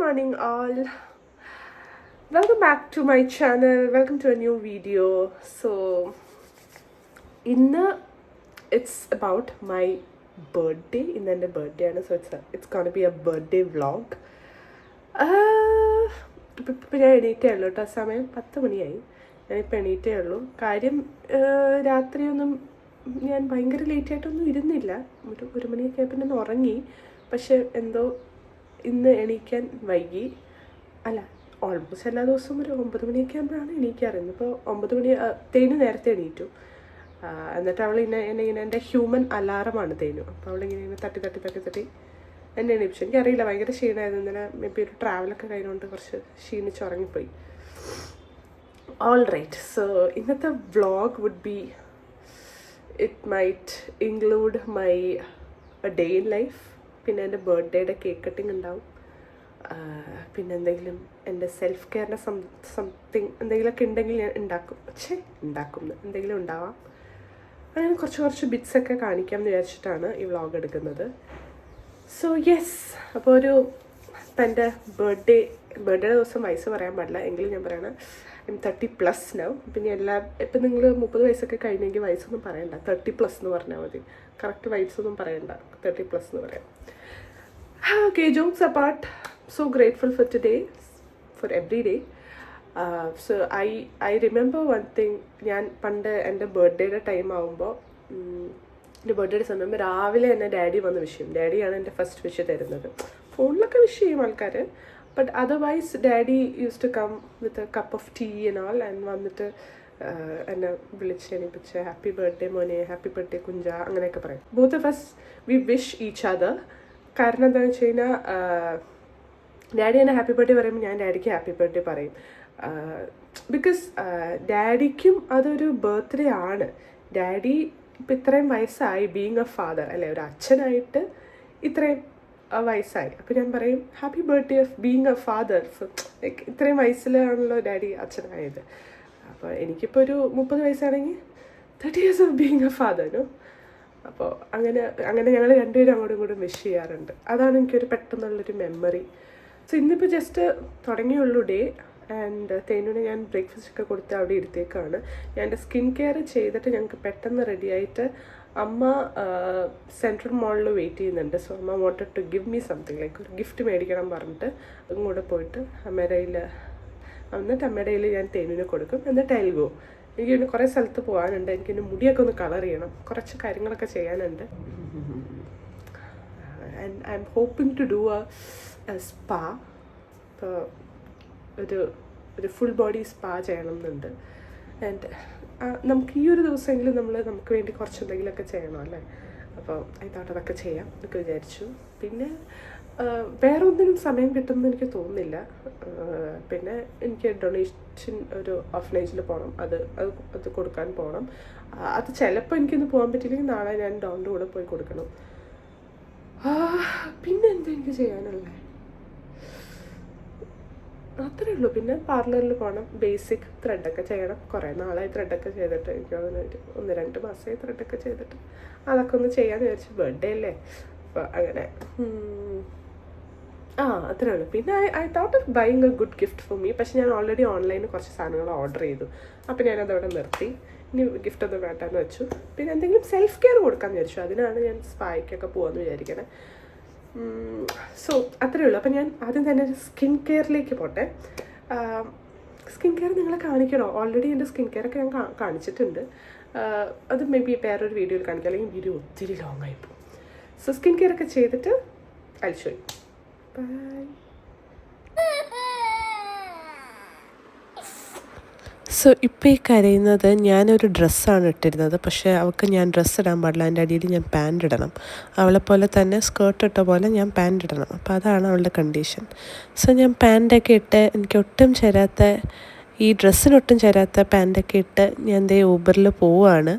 morning all. Welcome back to my channel. Welcome to a new video. So it's about my birthday. In the birthday, so it's gonna be a birthday vlog. ഇപ്പം ഞാൻ എണീറ്റേ ഉള്ളൂ കേട്ടോ. സമയം 10 മണിയായി. ഞാനിപ്പോൾ എണീറ്റേ ഉള്ളൂ. കാര്യം രാത്രിയൊന്നും ഞാൻ ഭയങ്കര ലേറ്റായിട്ടൊന്നും ഇരുന്നില്ല. ഒരു മണിയൊക്കെ ആയപ്പോൾ ഞാൻ ഉറങ്ങി. പക്ഷെ എന്തോ ഇന്ന് എണീക്കാൻ വൈകി. അല്ല, ഓൾമോസ്റ്റ് എല്ലാ ദിവസവും ഒരു 9 മണിയൊക്കെ ആകുമ്പോഴാണ് എണീക്കാറ്. ഇന്നിപ്പോൾ 9 മണി. തേനു നേരത്തെ എണീറ്റു. എന്നിട്ട് അവളിങ്ങനെ എൻ്റെ ഹ്യൂമൻ അലാറമാണ് തേനു. അപ്പോൾ അവളിങ്ങനെ തട്ടി എന്നെ എണീപ്പിച്ചു. എനിക്കറിയില്ല, ഭയങ്കര ക്ഷീണമായിരുന്നു ഇന്നലെ. മേ ബി ഒരു ട്രാവലൊക്കെ കഴിഞ്ഞുകൊണ്ട് കുറച്ച് ക്ഷീണിച്ചുറങ്ങിപ്പോയി. All right. സോ ഇന്നത്തെ vlog would be, it might include my day in life. പിന്നെ എൻ്റെ ബർത്ത്ഡേയുടെ കേക്ക് കട്ടിങ് ഉണ്ടാവും. പിന്നെ എന്തെങ്കിലും എൻ്റെ സെൽഫ് കെയറിൻ്റെ സംതിങ് എന്തെങ്കിലുമൊക്കെ ഉണ്ടെങ്കിൽ ഞാൻ ഉണ്ടാക്കും എന്തെങ്കിലും ഉണ്ടാവാം. അങ്ങനെ കുറച്ച് ബിറ്റ്സൊക്കെ കാണിക്കാം എന്ന് വിചാരിച്ചിട്ടാണ് ഈ വ്ളോഗ് എടുക്കുന്നത്. സോ യെസ്, അപ്പോൾ ഇപ്പം എൻ്റെ ബർത്ത്ഡേയുടെ ദിവസം വയസ്സ് പറയാൻ പാടില്ല, എങ്കിലും ഞാൻ പറയണ I'm 30+ now. പിന്നെ ഇപ്പം നിങ്ങൾ 30 വയസ്സൊക്കെ കഴിഞ്ഞെങ്കിൽ വയസ്സൊന്നും പറയണ്ട, 30+ എന്ന് പറഞ്ഞാൽ മതി. കറക്റ്റ് വയസ്സൊന്നും പറയണ്ട, 30+ എന്ന് പറയാം. Okay, jokes apart, so grateful for today, for every day. So I remember one thing. ഞാൻ പണ്ട് എൻ്റെ ബർത്ത്ഡേയുടെ ടൈം ആകുമ്പോൾ, എൻ്റെ ബർത്ത്ഡേയുടെ സമയം രാവിലെ തന്നെ ഡാഡി വന്ന് വിഷ് ചെയ്യും. ഡാഡിയാണ് എൻ്റെ ഫസ്റ്റ് വിഷ് തരുന്നത്. ഫോണിലൊക്കെ വിഷ് ചെയ്യും ആൾക്കാർ, but otherwise daddy use to come with a cup of tea and all, and വന്നിട്ട് എന്നെ വിളിച്ചെണീപ്പിച്ച് ഹാപ്പി ബർത്ത്ഡേ മോനെ, ഹാപ്പി ബർത്ത്ഡേ കുഞ്ച, അങ്ങനെയൊക്കെ പറയും. Both of us we wish each other. കാരണം എന്താണെന്ന് വെച്ച് കഴിഞ്ഞാൽ ഡാഡി എന്നെ ഹാപ്പി ബർത്ത്ഡേ പറയുമ്പോൾ ഞാൻ ഡാഡിക്ക് ഹാപ്പി ബർത്ത്ഡേ പറയും. ബിക്കോസ് ഡാഡിക്കും അതൊരു ബർത്ത്ഡേ ആണ്. ഡാഡി ഇപ്പം ഇത്രയും വയസ്സായി, ബീങ് എ ഫാദർ അല്ലേ, ഒരു അച്ഛനായിട്ട് ഇത്രയും വയസ്സായി. അപ്പോൾ ഞാൻ പറയും happy birthday of being A father. Like ഇത്രയും വയസ്സിലാണല്ലോ ഡാഡി അച്ഛനായത്. അപ്പോൾ എനിക്കിപ്പോൾ ഒരു 30 വയസ്സാണെങ്കിൽ 30 years of being A father. അപ്പോൾ അങ്ങനെ ഞങ്ങൾ രണ്ടുപേരും അങ്ങോട്ടും ഇങ്ങോട്ടും വിഷ് ചെയ്യാറുണ്ട്. അതാണ് എനിക്കൊരു പെട്ടെന്നുള്ളൊരു മെമ്മറി. സോ ഇന്നിപ്പോൾ ജസ്റ്റ് തുടങ്ങിയുള്ളൂ ഡേ. ആൻഡ് തേനുവിനെ ഞാൻ ബ്രേക്ക്ഫാസ്റ്റ് ഒക്കെ കൊടുത്ത് അവിടെ ഇരുത്തേക്കാണ്. ഞാൻ എൻ്റെ സ്കിൻ കെയർ ചെയ്തിട്ട് ഞങ്ങൾക്ക് പെട്ടെന്ന് റെഡിയായിട്ട് അമ്മ സെൻട്രൽ മോളിൽ വെയിറ്റ് ചെയ്യുന്നുണ്ട്. സോ അമ്മ wanted to give me something, like ഒരു ഗിഫ്റ്റ് മേടിക്കണം പറഞ്ഞിട്ട് അങ്ങോട്ട് പോയിട്ട് അമ്മയുടെ കയ്യിൽ ഞാൻ തേനുവിനെ കൊടുക്കും. എന്നിട്ട് ഐ വിൽ ഗോ. എനിക്ക് പിന്നെ കുറേ സ്ഥലത്ത് പോകാനുണ്ട്. എനിക്കിൻ്റെ മുടിയൊക്കെ ഒന്ന് കളർ ചെയ്യണം, കുറച്ച് കാര്യങ്ങളൊക്കെ ചെയ്യാനുണ്ട്. And I am hoping to do a spa. ഇപ്പോൾ ഒരു ഫുൾ ബോഡി സ്പാ ചെയ്യണം എന്നുണ്ട്. ആൻഡ് നമുക്ക് ഈ ഒരു ദിവസമെങ്കിലും നമുക്ക് വേണ്ടി കുറച്ച് എന്തെങ്കിലുമൊക്കെ ചെയ്യണം അല്ലേ. അപ്പോൾ അതൊക്കെ ചെയ്യാം എന്നൊക്കെ വിചാരിച്ചു. പിന്നെ വേറെ ഒന്നിനും സമയം കിട്ടുമെന്ന് എനിക്ക് തോന്നുന്നില്ല. പിന്നെ എനിക്ക് ഡൊണേഷൻ ഒരു ഓർഫനേജിൽ പോകണം, അത് കൊടുക്കാൻ പോകണം. അത് ചിലപ്പോൾ എനിക്കൊന്ന് പോകാൻ പറ്റില്ലെങ്കിൽ നാളെ ഞാൻ ഡോണിൻ്റെ കൂടെ പോയി കൊടുക്കണം. പിന്നെ എന്താ എനിക്ക് ചെയ്യാനുള്ളത്? അത്രേ ഉള്ളൂ. പിന്നെ പാർലറിൽ പോകണം, ബേസിക് ത്രെഡൊക്കെ ചെയ്യണം. കുറേ നാളായി ത്രെഡൊക്കെ ചെയ്തിട്ട്, എനിക്ക് 1-2 മാസമായി ത്രെഡൊക്കെ ചെയ്തിട്ട്. അതൊക്കെ ഒന്ന് ചെയ്യാമെന്ന് വിചാരിച്ചു. ബർത്ത്ഡേ അല്ലേ, അപ്പോൾ അങ്ങനെ അത്രേ ഉള്ളൂ. പിന്നെ I thought of buying A good gift for me. പക്ഷെ ഞാൻ ഓൾറെഡി ഓൺലൈനിൽ കുറച്ച് സാധനങ്ങൾ ഓർഡർ ചെയ്തു. അപ്പോൾ ഞാനതവിടെ നിർത്തി. ഇനി ഗിഫ്റ്റ് ഒന്നും വേണ്ടാന്ന് വെച്ചു. പിന്നെ എന്തെങ്കിലും സെൽഫ് കെയർ കൊടുക്കാമെന്ന് വിചാരിച്ചു. അതിനാണ് ഞാൻ സ്പായ്ക്കൊക്കെ പോകാമെന്ന് വിചാരിക്കണേ. സോ അത്രയേ ഉള്ളൂ. അപ്പം ഞാൻ ആദ്യം തന്നെ സ്കിൻ കെയറിലേക്ക് പോട്ടെ. സ്കിൻ കെയർ നിങ്ങളെ കാണിക്കണോ? ഓൾറെഡി എൻ്റെ സ്കിൻ കെയറൊക്കെ ഞാൻ കാണിച്ചിട്ടുണ്ട്. അത് മേ ബി വേറൊരു വീഡിയോയിൽ കാണിക്കാം, അല്ലെങ്കിൽ വീഡിയോ ഒത്തിരി ലോങ് ആയിപ്പോവും. സോ സ്കിൻ കെയർ ഒക്കെ ചെയ്തിട്ട് അയച്ചു. ബൈ. സോ ഇപ്പോൾ ഈ കരയുന്നത്, ഞാനൊരു ഡ്രസ്സാണ് ഇട്ടിരുന്നത്. പക്ഷേ അവൾക്ക് ഞാൻ ഡ്രസ്സ് ഇടാൻ പാടില്ല, അതിൻ്റെ അടിയിൽ ഞാൻ പാൻറ് ഇടണം. അവളെപ്പോലെ തന്നെ സ്കേർട്ട് ഇട്ട പോലെ ഞാൻ പാൻറ് ഇടണം. അപ്പോൾ അതാണ് അവളുടെ കണ്ടീഷൻ. സോ ഞാൻ പാൻറ്റൊക്കെ ഇട്ട്, എനിക്ക് ഒട്ടും ചേരാത്ത, ഈ ഡ്രസ്സിനൊട്ടും ചേരാത്ത പാൻറ്റൊക്കെ ഇട്ട് ഞാൻ ഊബറിൽ പോവുകയാണ്.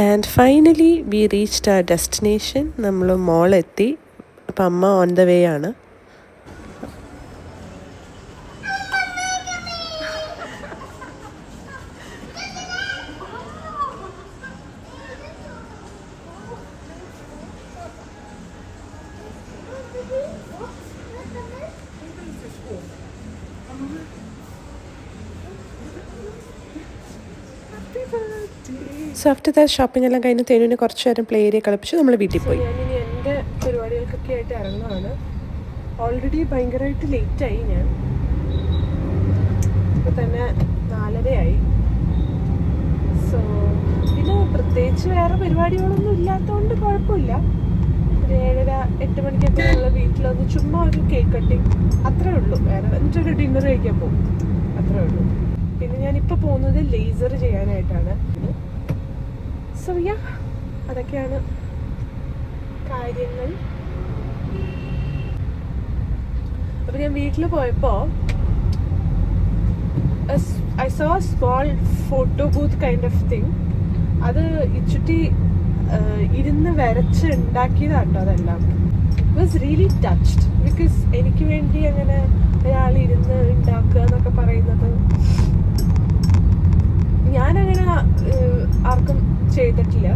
And finally we reached our destination. നമ്മൾ മോളെത്തി. അപ്പം അമ്മ ഓൺ ദ വേ ആണ്. സോ ആഫ്റ്റർ ദാറ്റ് ഷോപ്പിംഗ് എല്ലാം കഴിഞ്ഞ് തേനുവിനെ കുറച്ച് നേരം പ്ലേ ഏരിയ കളിപ്പിച്ച് നമ്മൾ വീട്ടിൽ പോയി. ഞാനിനി എൻ്റെ പരിപാടികൾക്കൊക്കെ ആയിട്ട് ഇറങ്ങുകയാണ്. ഓൾറെഡി ഭയങ്കരമായിട്ട് ലേറ്റായി. ഞാൻ ഇപ്പോൾ തന്നെ 4:30 സോ പിന്നെ പ്രത്യേകിച്ച് വേറെ പരിപാടികളൊന്നും ഇല്ലാത്തതുകൊണ്ട് കുഴപ്പമില്ല. ഒരു 7:30-8 മണിക്കൊക്കെ നമ്മൾ വീട്ടിലൊന്ന് ചുമ്മാ ഒരു കേക്ക് കട്ടിങ് അത്രേ ഉള്ളൂ. വേറെ എന്നിട്ടൊരു ഡിന്നർ കഴിക്കാൻ പോകും, അത്രേ ഉള്ളൂ. പിന്നെ ഞാനിപ്പോൾ പോകുന്നത് ലേസർ ചെയ്യാനായിട്ടാണ്. സോ യാ, അതൊക്കെയാണ് കാര്യങ്ങൾ. അപ്പോൾ ഞാൻ വീട്ടിൽ പോയപ്പോൾ I saw a small photo booth kind of thing. അത് ഇച്ചുട്ടി ഇരുന്ന് വരച്ച് ഉണ്ടാക്കിയതാട്ടോ അതെല്ലാം. It was really touched because എനിക്ക് വേണ്ടി അങ്ങനെ ഒരാൾ ഇരുന്ന് ഉണ്ടാക്കുക എന്നൊക്കെ പറയുന്നത് ഞാനങ്ങനെ ആർക്കും ചെയ്തിട്ടില്ല.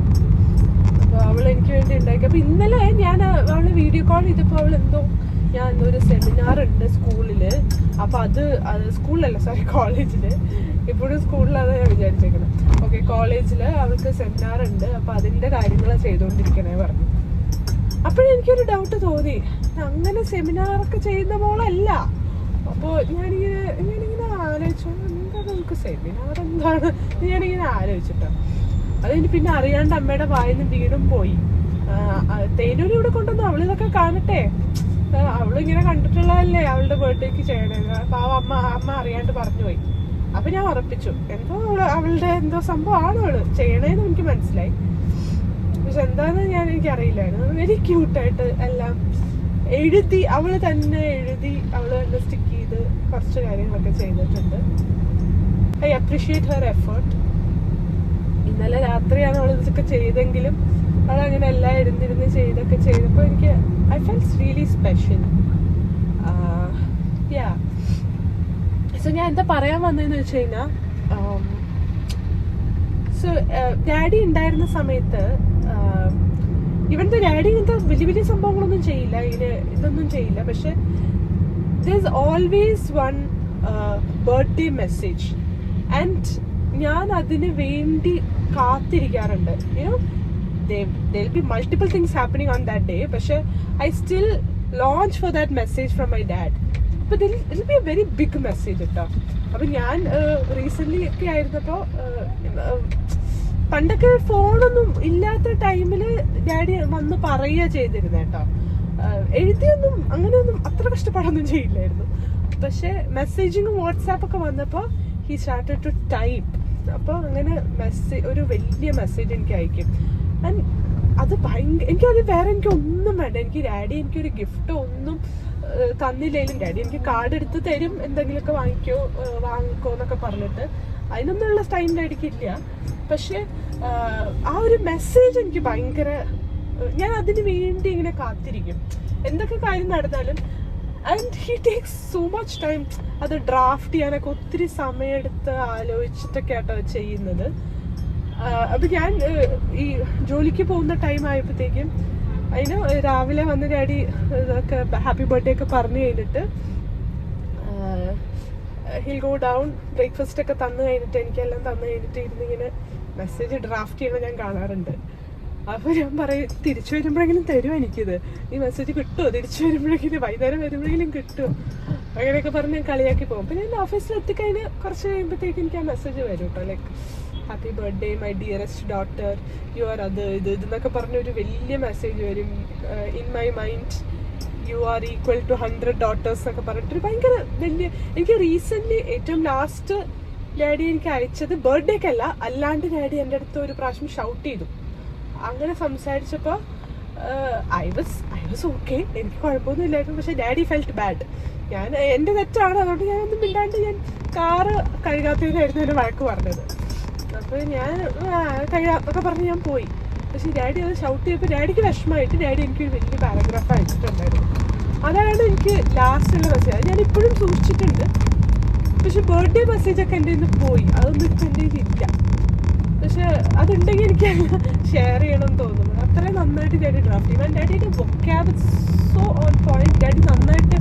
അപ്പോൾ അവൾ എനിക്ക് വേണ്ടി ഉണ്ടാക്കി. അപ്പോൾ ഇന്നലെ ഞാൻ അവളെ വീഡിയോ കോൾ ചെയ്തപ്പോൾ അവൾ എന്തോ ഞാൻ ഒരു സെമിനാർ ഉണ്ട് സ്കൂളിൽ, അപ്പോൾ അത് സ്കൂളിലല്ല സോറി കോളേജിൽ, ഇപ്പോഴും സ്കൂളിലാണ് ഞാൻ വിചാരിച്ചേക്കുന്നത്. ഓക്കെ, കോളേജിൽ അവൾക്ക് സെമിനാർ ഉണ്ട്, അപ്പോൾ അതിൻ്റെ കാര്യങ്ങൾ ചെയ്തുകൊണ്ടിരിക്കണേ പറഞ്ഞു. അപ്പോഴെനിക്കൊരു ഡൗട്ട് തോന്നി, അങ്ങനെ സെമിനാറൊക്കെ ചെയ്യുന്ന മോളല്ല. അപ്പോൾ ഞാനിങ്ങനെ ആലോചിച്ചു, എന്താ നമുക്ക് സെമിനാർ എന്താണ് ഞാനിങ്ങനെ ആലോചിച്ചിട്ടോ. അതിന് പിന്നെ അറിയാണ്ട് അമ്മയുടെ വായിന്ന് വീടും പോയി. തേനൂര് ഇവിടെ കൊണ്ടുവന്നു, അവളിതൊക്കെ കാണട്ടെ, അവളിങ്ങനെ കണ്ടിട്ടുള്ളതല്ലേ അവളുടെ ബർത്ത്ഡേക്ക് ചെയ്യണത്. അപ്പോൾ അമ്മ അറിയാണ്ട് പറഞ്ഞു പോയി. അപ്പം ഞാൻ ഉറപ്പിച്ചു എന്തോ അവളുടെ എന്തോ സംഭവമാണ് അവള് ചെയ്യണേന്ന് എനിക്ക് മനസ്സിലായി. പക്ഷെ എന്താണെന്ന് എനിക്കറിയില്ലായിരുന്നു. വെരി ക്യൂട്ടായിട്ട് എല്ലാം എഴുതി, അവള് തന്നെ എഴുതി, അവള് തന്നെ സ്റ്റിക്ക് ചെയ്ത് കുറച്ച് കാര്യങ്ങളൊക്കെ ചെയ്തിട്ടുണ്ട്. I appreciate her effort. ഇന്നലെ രാത്രിയാണ് അവൾ ഇതൊക്കെ ചെയ്തെങ്കിലും അവളങ്ങനെ എല്ലാം ഇരുന്നിരുന്ന് ചെയ്തൊക്കെ ചെയ്തപ്പോൾ എനിക്ക് I felt really special. Yeah, so ഞാൻ എന്താ പറയാൻ വന്നതെന്ന് വെച്ച് കഴിഞ്ഞാൽ, സോ ഡാഡി ഉണ്ടായിരുന്ന സമയത്ത് ഇവിടുത്തെ ഡാഡി ഇങ്ങനത്തെ വലിയ വലിയ സംഭവങ്ങളൊന്നും ചെയ്യില്ല, ഇതൊന്നും ചെയ്യില്ല. പക്ഷെ there is always one birthday message and ഞാൻ അതിന് വേണ്ടി കാത്തിരിക്കാറുണ്ട്. You know there'll be multiple things happening on that day, പക്ഷെ I still launch for that message from my dad. But it'll be a very big message കേട്ടോ. അപ്പം ഞാൻ recently ഒക്കെ ആയിരുന്നപ്പോൾ, പണ്ടൊക്കെ ഫോണൊന്നും ഇല്ലാത്ത ടൈമിൽ ഡാഡി വന്ന് പറയുക ചെയ്തിരുന്നത് കേട്ടോ. എഴുതിയൊന്നും അങ്ങനെയൊന്നും അത്ര കഷ്ടപ്പാടൊന്നും ചെയ്യില്ലായിരുന്നു. പക്ഷെ മെസ്സേജിങ്ങും വാട്സാപ്പൊക്കെ വന്നപ്പോൾ ഹി സ്റ്റാർട്ടഡ് ടു ടൈപ്പ്. അപ്പോൾ അങ്ങനെ ഒരു വലിയ മെസ്സേജ് എനിക്ക് അയക്കും. ആൻഡ് അത് എനിക്കത് വേറെ എനിക്കൊന്നും വേണ്ട. എനിക്ക് ഡാഡി എനിക്കൊരു ഗിഫ്റ്റോ ഒന്നും തന്നില്ലെങ്കിലും ഡാഡി എനിക്ക് കാർഡ് എടുത്ത് തരും, എന്തെങ്കിലുമൊക്കെ വാങ്ങിക്കോ എന്നൊക്കെ പറഞ്ഞിട്ട്. അതിനൊന്നുള്ള ടൈം ഡാഡിക്കില്ല. പക്ഷെ ആ ഒരു മെസ്സേജ് എനിക്ക് ഭയങ്കര, ഞാൻ അതിന് വേണ്ടി ഇങ്ങനെ കാത്തിരിക്കും എന്തൊക്കെ കാര്യം നടന്നാലും. And he takes so much time. അത് ഡ്രാഫ്റ്റ് ചെയ്യാനൊക്കെ ഒത്തിരി സമയമെടുത്ത് ആലോചിച്ചിട്ടൊക്കെ ആട്ടോ ചെയ്യുന്നത്. അപ്പം ഞാൻ ഈ ജോലിക്ക് പോകുന്ന ടൈം ആയപ്പോഴത്തേക്കും അതിന് രാവിലെ വന്ന് ഡാഡി ഇതൊക്കെ ഹാപ്പി ബർത്ത്ഡേ ഒക്കെ പറഞ്ഞു കഴിഞ്ഞിട്ട് ഹിൽ ഗോ ഡൗൺ, ബ്രേക്ക്ഫാസ്റ്റ് ഒക്കെ തന്നു കഴിഞ്ഞിട്ട് എനിക്കെല്ലാം തന്നു കഴിഞ്ഞിട്ട് ഇരുന്നിങ്ങനെ മെസ്സേജ് ഡ്രാഫ്റ്റ് ചെയ്യുമ്പോൾ ഞാൻ കാണാറുണ്ട്. അപ്പോൾ ഞാൻ പറയും, തിരിച്ചു വരുമ്പോഴെങ്കിലും തരുമോ എനിക്കിത്, ഈ മെസ്സേജ് കിട്ടുമോ, തിരിച്ചു വരുമ്പോഴെങ്കിലും വൈകുന്നേരം വരുമ്പോഴെങ്കിലും കിട്ടുമോ, അങ്ങനെയൊക്കെ പറഞ്ഞ് ഞാൻ കളിയാക്കി പോകും. പിന്നെ ഞാൻ ഓഫീസിൽ എത്തിക്കഴിഞ്ഞ് കുറച്ച് കഴിയുമ്പോഴത്തേക്ക് എനിക്ക് ആ മെസ്സേജ് വരും കേട്ടോ. Like happy birthday my dearest daughter, you are ഇതെന്നൊക്കെ പറഞ്ഞൊരു വലിയ മെസ്സേജ് വരും. In my mind you are equal to 100 daughters എന്നൊക്കെ പറഞ്ഞിട്ടൊരു ഭയങ്കര വലിയ. എനിക്ക് റീസെൻ്റ്ലി ഏറ്റവും ലാസ്റ്റ് ഡാഡി എനിക്ക് അയച്ചത് ബർത്ത്ഡേക്കല്ല, അല്ലാണ്ട് ഡാഡി എൻ്റെ അടുത്ത് ഒരു പ്രാവശ്യം ഷൗട്ട് ചെയ്തു. അങ്ങനെ സംസാരിച്ചപ്പോൾ ഐ വാസ് ഓക്കെ, എനിക്ക് കുഴപ്പമൊന്നും ഇല്ലായിരുന്നു. പക്ഷേ ഡാഡി ഫെൽറ്റ് ബാഡ്. എൻ്റെ തെറ്റാണ്, അതുകൊണ്ട് ഞാനൊന്നും മിണ്ടാണ്ട് ഞാൻ കാറ് കഴുകാത്തതിനായിരുന്നു എൻ്റെ വഴക്ക് പറഞ്ഞത്. അപ്പോൾ ഞാൻ കഴുകാത്തൊക്കെ പറഞ്ഞ് ഞാൻ പോയി. പക്ഷേ ഡാഡി അത് ഷൗട്ട് ചെയ്തപ്പോൾ ഡാഡിക്ക് വിഷമമായിട്ട് ഡാഡി എനിക്കൊരു വലിയ പാരഗ്രാഫ് അയച്ചിട്ടുണ്ടായിരുന്നു. അതാണ് എനിക്ക് ലാസ്റ്റുള്ള മെസ്സേജ്. അത് ഞാൻ ഇപ്പോഴും സൂക്ഷിച്ചിട്ടുണ്ട്. പക്ഷെ ബർത്ത്ഡേ മെസ്സേജൊക്കെ എൻ്റെ ഇന്ന് പോയി, അതൊന്നും ഇപ്പം എൻ്റെ ഇല്ല. പക്ഷെ അതുണ്ടെങ്കിൽ എനിക്ക് ഷെയർ ചെയ്യണമെന്ന് തോന്നുന്നു. അത്രയും നന്നായിട്ട് ഡാഡി ഡ്രാഫ്റ്റ് ചെയ്യും. ഡാഡിയുടെ വൊക്കാബ് സോ ഓൺ പോയിന്റ്. ഡാഡി നന്നായിട്ട്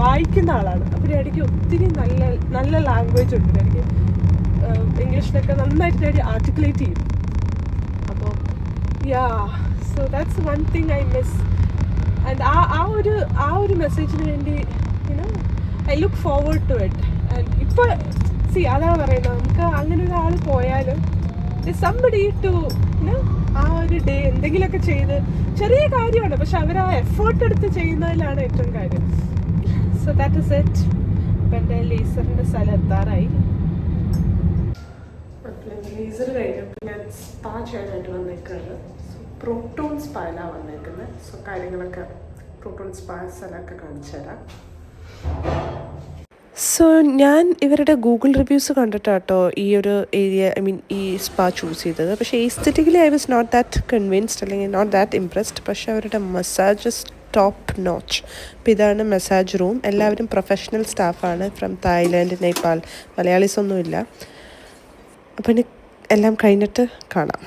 വായിക്കുന്ന ആളാണ്. അപ്പോൾ ഡാഡിക്ക് ഒത്തിരി നല്ല ലാംഗ്വേജ് ഉണ്ട്. ഡാഡിക്ക് ഇംഗ്ലീഷിലൊക്കെ നന്നായിട്ട് ഡാഡി ആർട്ടിക്കുലേറ്റ് ചെയ്യും. So that's one thing I miss. And ആ ഒരു മെസ്സേജിന് വേണ്ടി I look forward to it. And ഇപ്പോൾ അതാണ് പറയുന്നത്, നമുക്ക് അങ്ങനെ ഒരാൾ പോയാലും സംബഡി ടു ആ ഒരു ഡേ എന്തെങ്കിലുമൊക്കെ ചെയ്ത്, ചെറിയ കാര്യമാണ് പക്ഷെ അവർ ആ എഫേർട്ട് എടുത്ത് ചെയ്യുന്നതിലാണ് ഏറ്റവും കാര്യം. So that is it. ഇപ്പം എൻ്റെ ലേസറിൻ്റെ സ്ഥലം എത്താറായി. ലേസർ കഴിഞ്ഞപ്പോൾ ഞാൻ സ്പാ ചെയ്യാനായിട്ട് വന്നേക്കാണ്. സോ പ്രോട്ടോൺ സ്പായിലാണ് വന്നേക്കുന്നത്. സോ കാര്യങ്ങളൊക്കെ പ്രോട്ടോൺ സ്പാ സ്ഥലമൊക്കെ കാണിച്ചു തരാം. സോ ഞാൻ ഇവരുടെ ഗൂഗിൾ റിവ്യൂസ് കണ്ടിട്ടാട്ടോ ഈ ഒരു ഏരിയ, ഐ മീൻ ഈ സ്പാ ചൂസ് ചെയ്തത്. പക്ഷേ aesthetically I was not that convinced, അല്ലെങ്കിൽ നോട്ട് ദാറ്റ് ഇംപ്രസ്ഡ്. പക്ഷേ അവരുടെ മസാജസ് ടോപ്പ് നോച്ച്. അപ്പോൾ ഇതാണ് മസാജ് റൂം. എല്ലാവരും പ്രൊഫഷണൽ സ്റ്റാഫാണ്, ഫ്രം തായ്ലാൻഡ്, നേപ്പാൾ, മലയാളീസ് ഒന്നുമില്ല. അപ്പോൾ ഇനി എല്ലാം കഴിഞ്ഞിട്ട് കാണാം.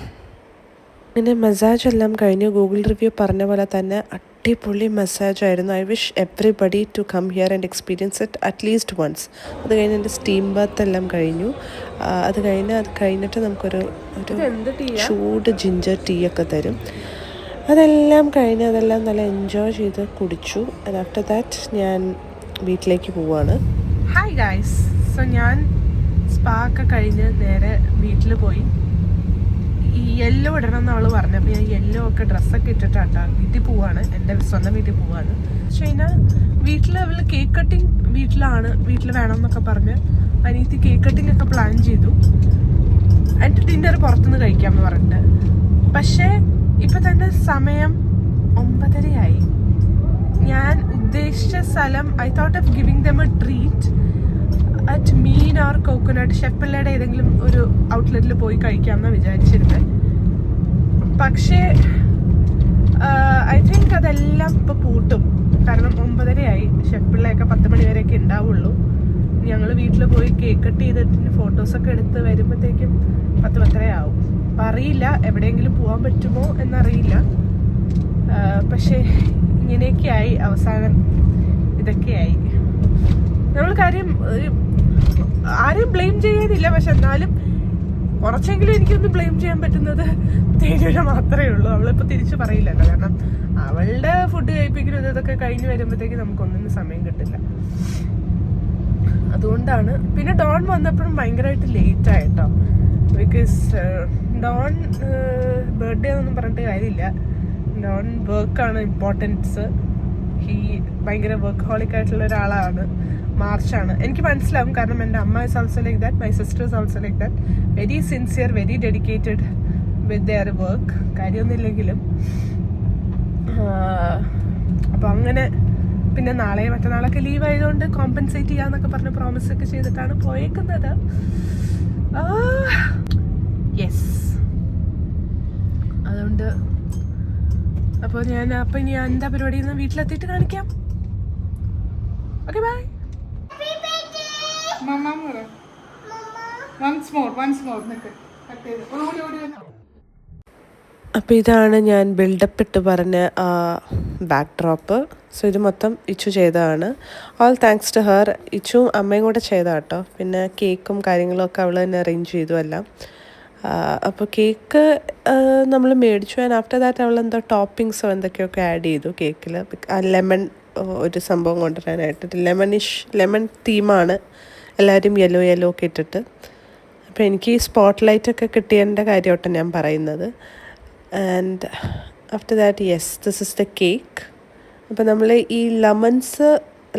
ഇങ്ങനെ മസാജ് എല്ലാം കഴിഞ്ഞ് ഗൂഗിൾ റിവ്യൂ പറഞ്ഞ പോലെ തന്നെ അടിപൊളി മസാജായിരുന്നു. I wish everybody to come here and experience it at least once. അത് കഴിഞ്ഞ് എൻ്റെ സ്റ്റീം ബാത്ത് എല്ലാം കഴിഞ്ഞു. അത് കഴിഞ്ഞിട്ട് നമുക്കൊരു ചൂട് ജിഞ്ചർ ടീ ഒക്കെ തരും. അതെല്ലാം കഴിഞ്ഞ് അതെല്ലാം നല്ല എൻജോയ് ചെയ്ത് കുടിച്ചു. ആൻഡ് ആഫ്റ്റർ ദാറ്റ് ഞാൻ വീട്ടിലേക്ക് പോവാണ്. Hi guys. സോ ഞാൻ സ്പാ ഒക്കെ കഴിഞ്ഞ് നേരെ വീട്ടിൽ പോയി. ഈ യെല്ലോ ഇടണം എന്ന് അവൾ പറഞ്ഞു. അപ്പോൾ ഞാൻ യെല്ലോ ഒക്കെ ഡ്രസ്സൊക്കെ ഇട്ടിട്ടാട്ടോ വീട്ടിൽ പോവാണ്, എൻ്റെ സ്വന്തം വീട്ടിൽ പോവാണ്. പക്ഷേ കഴിഞ്ഞാൽ വീട്ടിൽ അവൾ കേക്ക് കട്ടിങ് വീട്ടിൽ വേണം എന്നൊക്കെ പറഞ്ഞ് അനിയത്തി കേക്ക് കട്ടിങ് ഒക്കെ പ്ലാൻ ചെയ്തു. എന്നിട്ട് ഡിന്നർ പുറത്തുനിന്ന് കഴിക്കാമെന്ന് പറഞ്ഞിട്ട്. പക്ഷേ ഇപ്പം തന്നെ സമയം 9:30 ഞാൻ ഉദ്ദേശിച്ച സ്ഥലം, I thought of giving them a treat at മീൻ ഓർ കോക്കനട്ട്, ഷെപ്പിള്ളയുടെ ഏതെങ്കിലും ഒരു ഔട്ട്ലെറ്റിൽ പോയി കഴിക്കാമെന്നാണ് വിചാരിച്ചിരുന്നത്. പക്ഷേ ഐ തിങ്ക് അതെല്ലാം ഇപ്പോൾ പൂട്ടും. കാരണം 9:30 ഷെപ്പിള്ളയൊക്കെ 10 മണി വരെയൊക്കെ ഉണ്ടാവുള്ളൂ. ഞങ്ങൾ വീട്ടിൽ പോയി കേക്ക് കട്ട് ചെയ്തിട്ട് ഫോട്ടോസൊക്കെ എടുത്ത് വരുമ്പോഴത്തേക്കും 10-10:30 ആവും. അപ്പം അറിയില്ല എവിടെയെങ്കിലും പോകാൻ പറ്റുമോ എന്നറിയില്ല. പക്ഷേ ഇങ്ങനെയൊക്കെയായി, അവസാനം ഇതൊക്കെയായി. നമ്മൾ കാര്യം ആരും ബ്ലെയിം ചെയ്യാനില്ല, പക്ഷെ എന്നാലും കുറച്ചെങ്കിലും എനിക്കൊന്ന് ബ്ലെയിം ചെയ്യാൻ പറ്റുന്നത് തേനുവിനെ മാത്രമേ ഉള്ളൂ. അവളിപ്പോൾ തിരിച്ചു പറയില്ലല്ലോ, കാരണം അവളുടെ ഫുഡ് കഴിപ്പിക്കുന്നത് ഇതൊക്കെ കഴിഞ്ഞ് വരുമ്പോഴത്തേക്ക് നമുക്കൊന്നിനും സമയം കിട്ടില്ല. അതുകൊണ്ടാണ്. പിന്നെ ഡോൺ വന്നപ്പോഴും ഭയങ്കരമായിട്ട് ലേറ്റ് ആയിട്ടോ. ബിക്കോസ് ഡോൺ ബർത്ത്ഡേ എന്നൊന്നും പറഞ്ഞിട്ട് കാര്യമില്ല. ഡോൺ വർക്കാണ് ഇമ്പോർട്ടൻസ്. ഭയങ്കര വർക്ക് ഹോളിക് ആയിട്ടുള്ള ഒരാളാണ്. മാർച്ചാണ്, എനിക്ക് മനസ്സിലാവും. കാരണം എൻ്റെ അമ്മ is also like that, my sister is also like that. Very sincere, very dedicated with their work. കാര്യമൊന്നുമില്ലെങ്കിലും. അപ്പോൾ അങ്ങനെ പിന്നെ നാളെ മറ്റന്നാളൊക്കെ ലീവ് ആയതുകൊണ്ട് കോമ്പൻസേറ്റ് ചെയ്യാന്നൊക്കെ പറഞ്ഞ് പ്രോമിസ് ഒക്കെ ചെയ്തിട്ടാണ് പോയേക്കുന്നത്. യെസ്. അതുകൊണ്ട് അപ്പോൾ ഇനി എന്താ പരിപാടി എന്ന് വീട്ടിലെത്തിയിട്ട് കാണിക്കാം. Okay bye. അപ്പോൾ ഇതാണ് ഞാൻ ബിൽഡപ്പ് ഇട്ട് പറഞ്ഞ ബാക്ക് ഡ്രോപ്പ്. സോ ഇത് മൊത്തം ഇച്ചു ചെയ്തതാണ്. All thanks to her. ഇച്ചും അമ്മയും കൂടെ ചെയ്ത കേട്ടോ. പിന്നെ കേക്കും കാര്യങ്ങളും ഒക്കെ അവൾ തന്നെ അറേഞ്ച് ചെയ്തു എല്ലാം. അപ്പോൾ കേക്ക് നമ്മൾ മേടിച്ചു. ആൻഡ് ആഫ്റ്റർ ദാറ്റ് അവൾ എന്തോ ടോപ്പിങ്സോ എന്തൊക്കെയൊക്കെ ആഡ് ചെയ്തു കേക്കിൽ. ലെമൺ ഒരു സംഭവം കൊണ്ടുവരാനായിട്ട്, ലെമൺ തീമാണ്. എല്ലാവരും യെല്ലോ ഒക്കെ ഇട്ടിട്ട്. അപ്പോൾ എനിക്ക് ഈ സ്പോട്ട് ലൈറ്റൊക്കെ കിട്ടിയതിൻ്റെ കാര്യമായിട്ട് ഞാൻ പറയുന്നത്. And after that yes, this is the cake. അപ്പോൾ നമ്മൾ ഈ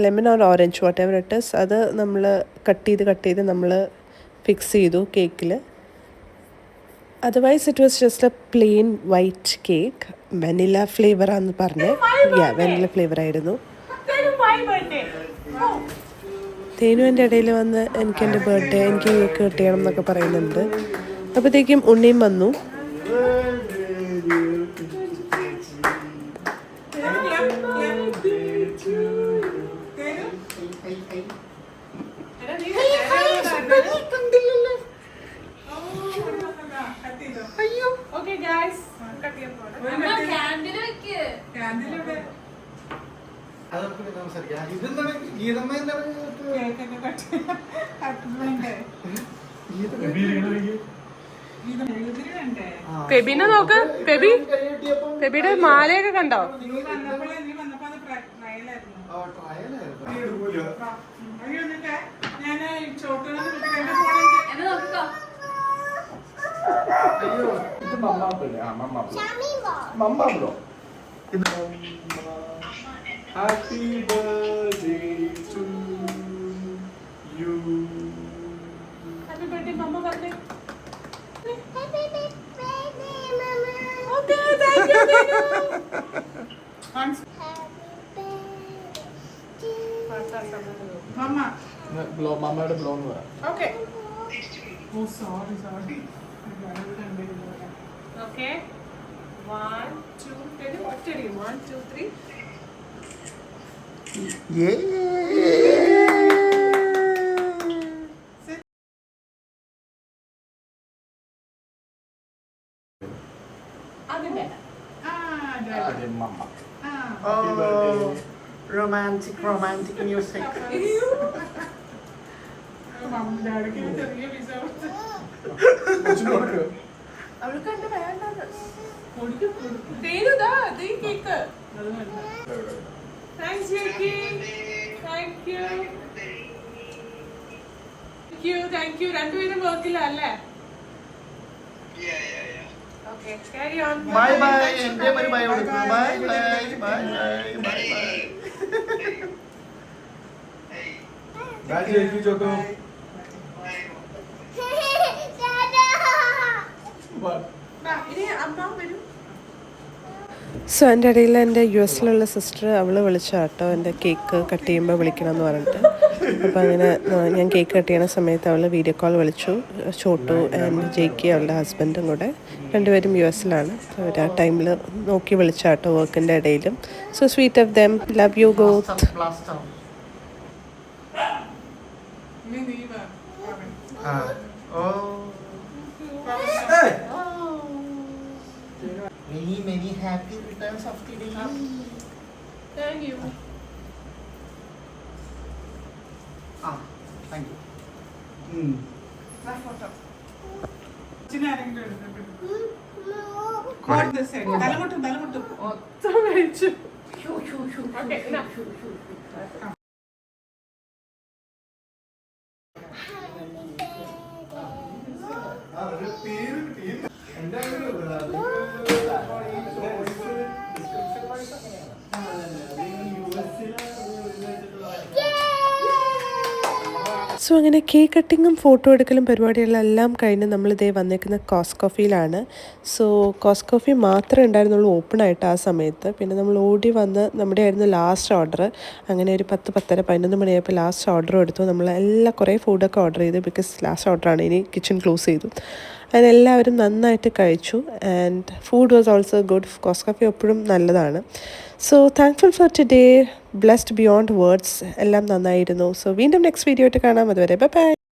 lemon or orange whatever it is, അത് നമ്മൾ കട്ട് ചെയ്ത് നമ്മൾ ഫിക്സ് ചെയ്തു കേക്കിൽ. Otherwise it was just a plain white cake. Vanilla ഫ്ലേവറാന്ന് പറഞ്ഞ്, വെനില ഫ്ലേവറായിരുന്നു. തേനു എൻ്റെ ഇടയിൽ വന്ന് എനിക്ക് എൻ്റെ ബർത്ത്ഡേ എനിക്ക് കേക്ക് കിട്ടിയണം എന്നൊക്കെ പറയുന്നുണ്ട്. അപ്പോഴത്തേക്കും ഉണ്ണിയും വന്നു. പെബിനെ നോക്ക്. പെബിയുടെ മാലയൊക്കെ കണ്ടോ? Happy birthday to you. Happy birthday, Mama birthday. Happy birthday, Mama. Okay, thank you, Dinu. Happy birthday. Mama. മമ്മയുടെ ബ്ലോ എന്ന് പറ. Okay. Oh, sorry. Okay. 1, 2, 3. What did you? 1, 2, 3. Mama. Romantic music. അവൾക്ക് എന്റെ വേണ്ടത് തേരുതാ ദേ കേക്ക്. താങ്ക്സ് ചേച്ചി. Thank you. രണ്ടുപേരും വർക്കില്ല അല്ലേ? Okay, carry on. Bye bye. എന്റെ ഒരു ബൈ കൊടുക്കൂ. Bye bye. Bye ചേച്ചി ചോക്കോ. ഇനി അമ്മ വരും. സോ എൻ്റെ ഇടയിൽ എൻ്റെ യു എസിലുള്ള സിസ്റ്റർ അവൾ വിളിച്ച കേട്ടോ എൻ്റെ കേക്ക് കട്ട് ചെയ്യുമ്പോൾ വിളിക്കണം എന്ന് പറഞ്ഞിട്ട്. അപ്പോൾ അങ്ങനെ ഞാൻ കേക്ക് കട്ട് ചെയ്യുന്ന സമയത്ത് അവൾ വീഡിയോ കോൾ വിളിച്ചു. ചോട്ടു ആൻഡ് ജെയ്ക്ക് അവളുടെ ഹസ്ബൻഡും കൂടെ രണ്ടുപേരും യു എസിലാണ്. അവർ ആ ടൈമിൽ നോക്കി വിളിച്ച കേട്ടോ വർക്കിൻ്റെ ഇടയിലും. So sweet of them. Love you both. Many happy returns of the day. Thank you. Thank you. തലമുട്ടും മൊത്തം കഴിച്ചു. Okay, enough. സോ അങ്ങനെ കേക്ക് കട്ടിങ്ങും ഫോട്ടോ എടുക്കലും പരിപാടികളെല്ലാം കഴിഞ്ഞ് നമ്മളിതേ വന്നേക്കുന്ന കോസ്കോഫിയിലാണ്. സോ കോസ്കോഫി മാത്രമേ ഉണ്ടായിരുന്നുള്ളൂ ഓപ്പൺ ആയിട്ട് ആ സമയത്ത്. പിന്നെ നമ്മൾ ഓടി വന്ന് നമ്മുടെ ആയിരുന്നു ലാസ്റ്റ് ഓർഡർ. അങ്ങനെ ഒരു 10, 10:30, 11 മണിയായപ്പോൾ ലാസ്റ്റ് ഓർഡർ എടുത്തു. നമ്മൾ കുറേ ഫുഡൊക്കെ ഓർഡർ ചെയ്തു. ബിക്കോസ് ലാസ്റ്റ് ഓർഡറാണ്. ഇനി കിച്ചൺ ക്ലോസ് ചെയ്തു. അതിനെല്ലാവരും നന്നായിട്ട് കഴിച്ചു. And food was also good. കോസ്കോഫി എപ്പോഴും നല്ലതാണ്. So thankful for today. Blessed beyond words. എല്ലാം നന്നായിരുന്നു. സോ വീണ്ടും നെക്സ്റ്റ് വീഡിയോ ആയിട്ട് കാണാം. അതുവരെ ബൈ ബൈ.